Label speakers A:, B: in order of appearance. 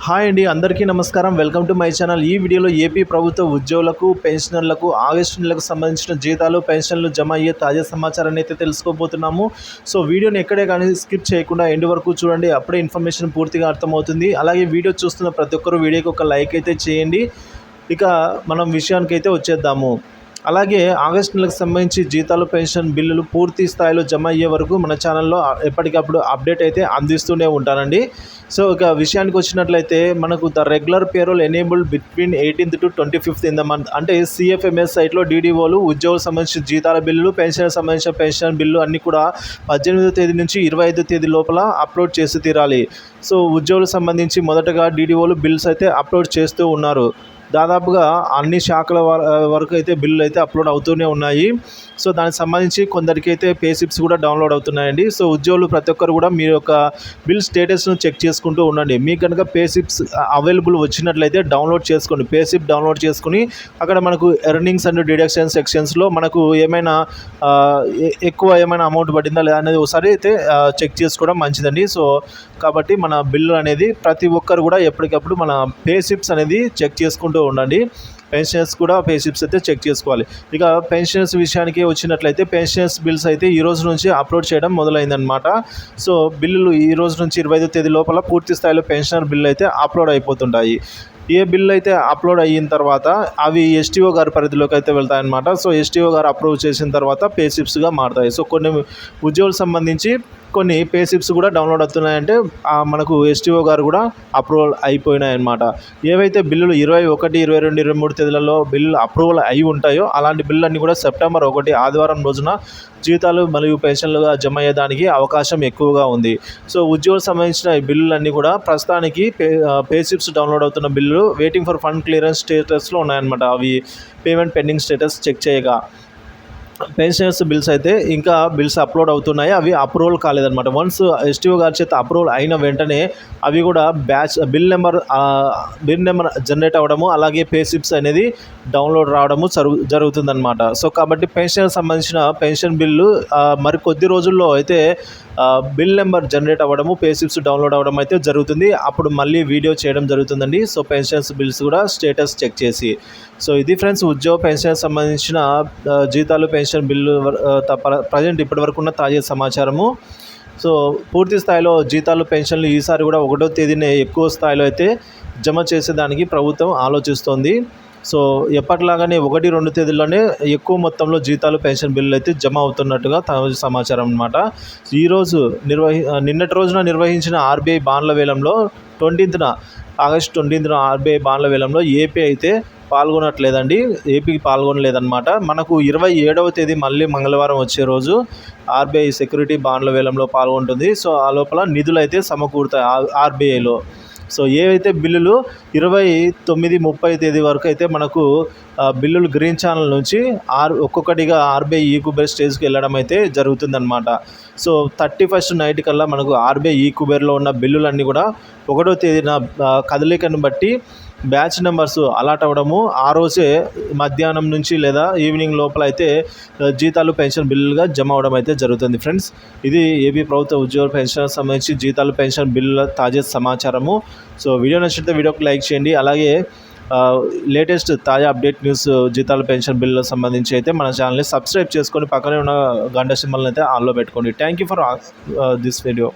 A: Hi అండి, అందరికీ నమస్కారం. Welcome to my channel. ఈ వీడియోలో ఏపీ ప్రభుత్వ ఉద్యోగులకు, పెన్షనర్లకు ఆగస్టు నెలకు సంబంధించిన జీతాలు, పెన్షన్లు జమ అయ్యే తాజా సమాచారాన్ని అయితే తెలుసుకోబోతున్నాము. సో వీడియోని ఎక్కడే కానీ స్కిప్ చేయకుండా ఎండ్ వరకు చూడండి. అప్పుడే ఇన్ఫర్మేషన్ పూర్తిగా అర్థమవుతుంది. అలాగే వీడియో చూస్తున్న ప్రతి ఒక్కరు వీడియోకి ఒక లైక్ అయితే చేయండి. ఇక మనం విషయానికైతే వచ్చేద్దాము. అలాగే ఆగస్టు నెలకు సంబంధించి జీతాలు, పెన్షన్ బిల్లులు పూర్తి స్థాయిలో జమ అయ్యే వరకు మన ఛానల్లో ఎప్పటికప్పుడు అప్డేట్ అయితే అందిస్తూనే ఉంటానండి. సో ఇక విషయానికి వచ్చినట్లయితే మనకు the regular payroll enabled between 18th to 25th in the month, అంటే సిఎఫ్ఎంఎస్ సైట్లో డీడీఓలు ఉద్యోగులకు సంబంధించిన జీతాల బిల్లులు, పెన్షన్ సంబంధించిన పెన్షన్ బిల్లు అన్నీ కూడా 18వ తేదీ నుంచి 25వ తేదీ లోపల అప్లోడ్ చేసి తీరాలి. సో ఉద్యోగులకు సంబంధించి మొదటగా డీడీఓలు బిల్స్ అయితే అప్లోడ్ చేస్తూ ఉన్నారు. దాదాపుగా అన్ని శాఖల వరకు అయితే బిల్లులు అయితే అప్లోడ్ అవుతూనే ఉన్నాయి. సో దానికి సంబంధించి కొందరికి అయితే పే స్లిప్స్ కూడా డౌన్లోడ్ అవుతున్నాయండి. సో ఉద్యోగులు ప్రతి ఒక్కరు కూడా మీ యొక్క బిల్ స్టేటస్ను చెక్ చేసుకుంటూ ఉండండి. మీకు కనుక పే స్లిప్స్ అవైలబుల్ వచ్చినట్లయితే డౌన్లోడ్ చేసుకోండి. పే స్లిప్ డౌన్లోడ్ చేసుకుని అక్కడ మనకు ఎర్నింగ్స్ అండ్ డిడక్షన్ సెక్షన్స్లో మనకు ఏమైనా ఎక్కువ ఏమైనా అమౌంట్ పడిందా లేదా అనేది ఒకసారి అయితే చెక్ చేసుకోవడం మంచిదండి. సో కాబట్టి మన బిల్లు అనేది ప్రతి ఒక్కరు కూడా ఎప్పటికప్పుడు మన పే స్లిప్స్ అనేది చెక్ చేసుకుంటూ ఉండండి. పెన్షనర్స్ కూడా పే స్లిప్స్ అయితే చెక్ చేసుకోవాలి. ఇక పెన్షనర్స్ విషయానికి వచ్చినట్లయితే పెన్షనర్స్ బిల్స్ అయితే ఈ రోజు నుంచి అప్లోడ్ చేయడం మొదలైందనమాట. సో బిల్లులు ఈ రోజు నుంచి 25వ తేదీ లోపల పూర్తి స్థాయిలో పెన్షనర్ బిల్లు అయితే అప్లోడ్ అయిపోతుంటాయి. ఏ బిల్లు అయితే అప్లోడ్ అయిన తర్వాత అవి ఎస్టీఓ గారి పరిధిలోకి అయితే వెళ్తాయన్నమాట. సో ఎస్టీఓ గారు అప్రూవ్ చేసిన తర్వాత పే స్లిప్స్గా మారుతాయి. సో కొన్ని ఉద్యోగులకు సంబంధించి కొన్ని పే స్లిప్స్ కూడా డౌన్లోడ్ అవుతున్నాయంటే మనకు ఎస్టీఓ గారు కూడా అప్రూవల్ అయిపోయినాయన్నమాట. ఏవైతే బిల్లులు 21, 22, 23 తేదీలలో బిల్లులు అప్రూవల్ అయి ఉంటాయో అలాంటి బిల్లులన్నీ కూడా సెప్టెంబర్ 1 ఆదివారం రోజున జీతాలు మరియు పెన్షన్లుగా జమ అయ్యేదానికి అవకాశం ఎక్కువగా ఉంది. సో ఉద్యోగులకు సంబంధించిన ఈ బిల్లులన్నీ కూడా ప్రస్తుతానికి పే స్లిప్స్ డౌన్లోడ్ అవుతున్న బిల్లులు వెయిటింగ్ ఫర్ ఫండ్ క్లియరెన్స్ స్టేటస్లో ఉన్నాయన్నమాట. అవి పేమెంట్ పెండింగ్ స్టేటస్ చెక్ చేయగా పెన్షనర్స్ బిల్స్ అయితే ఇంకా బిల్స్ అప్లోడ్ అవుతున్నాయి. అవి అప్రూవల్ కాలేదన్నమాట. వన్స్ ఎస్టీఓ గారి చేత అప్రూవల్ అయిన వెంటనే అవి కూడా బిల్ నెంబర్ జనరేట్ అవ్వడము, అలాగే పే స్లిప్స్ అనేది డౌన్లోడ్ రావడము జరుగుతుందన్నమాట. సో కాబట్టి పెన్షన్ సంబంధించిన పెన్షన్ బిల్లు మరి కొద్ది రోజుల్లో అయితే బిల్ నెంబర్ జనరేట్ అవ్వడము, పే స్లిప్స్ డౌన్లోడ్ అవ్వడం అయితే జరుగుతుంది. అప్పుడు మళ్ళీ వీడియో చేయడం జరుగుతుందండి. సో పెన్షన్స్ బిల్స్ కూడా స్టేటస్ చెక్ చేసి. సో ఇది ఫ్రెండ్స్ ఉద్యోగ పెన్షన్ సంబంధించిన జీతాలు, పెన్షన్ బిల్లు ప్రజెంట్ ఇప్పటివరకు ఉన్న తాజా సమాచారము. సో పూర్తి స్థాయిలో జీతాలు, పెన్షన్లు ఈసారి కూడా 1వ తేదీనే ఎక్కువ స్థాయిలో అయితే జమ చేసేదానికి ప్రభుత్వం ఆలోచిస్తోంది. సో ఎప్పటిలాగానే 1, 2 తేదీల్లోనే ఎక్కువ మొత్తంలో జీతాలు, పెన్షన్ బిల్లులు అయితే జమ అవుతున్నట్టుగా తాజా సమాచారం అన్నమాట. ఈరోజు నిన్నటి రోజున నిర్వహించిన ఆర్బీఐ బాండ్ల వేలంలో ఆగస్టు 20న ఆర్బీఐ బాండ్ల వేలంలో ఏపీ అయితే పాల్గొనట్లేదండి. ఏపీకి పాల్గొనలేదన్నమాట. మనకు 27వ తేదీ మళ్ళీ మంగళవారం వచ్చే రోజు ఆర్బీఐ సెక్యూరిటీ బాండ్ల వేలంలో పాల్గొంటుంది. సో ఆ లోపల నిధులు అయితే సమకూరుతాయి ఆర్బీఐలో. సో ఏవైతే బిల్లులు 29, 30 తేదీ వరకు అయితే మనకు బిల్లులు గ్రీన్ ఛానల్ నుంచి ఒక్కొక్కటిగా ఆర్బీఐ ఈక్యుబేర్ స్టేజ్కి వెళ్ళడం అయితే జరుగుతుందన్నమాట. సో 31st నైట్ కల్లా మనకు ఆర్బీఐ ఈక్యుబేర్లో ఉన్న బిల్లులన్నీ కూడా 1వ తేదీన కదలికను బట్టి బ్యాచ్ నెంబర్స్ అలాట్ అవ్వడము, ఆ రోజే మధ్యాహ్నం నుంచి లేదా ఈవినింగ్ లోపల అయితే జీతాలు, పెన్షన్ బిల్లులుగా జమ అవడం అయితే జరుగుతుంది. ఫ్రెండ్స్, ఇది ఏపీ ప్రభుత్వ ఉద్యోగుల పెన్షన్ సంబంధించి జీతాలు, పెన్షన్ బిల్లుల తాజా సమాచారము. సో వీడియో నచ్చితే వీడియోకి లైక్ చేయండి. అలాగే లేటెస్ట్ తాజా అప్డేట్ న్యూస్, జీతాలు, పెన్షన్ బిల్లులకు సంబంధించి అయితే మన ఛానల్ని సబ్స్క్రైబ్ చేసుకొని పక్కనే ఉన్న గంట సింబల్ని అయితే ఆన్లో పెట్టుకోండి. Thank you for this video.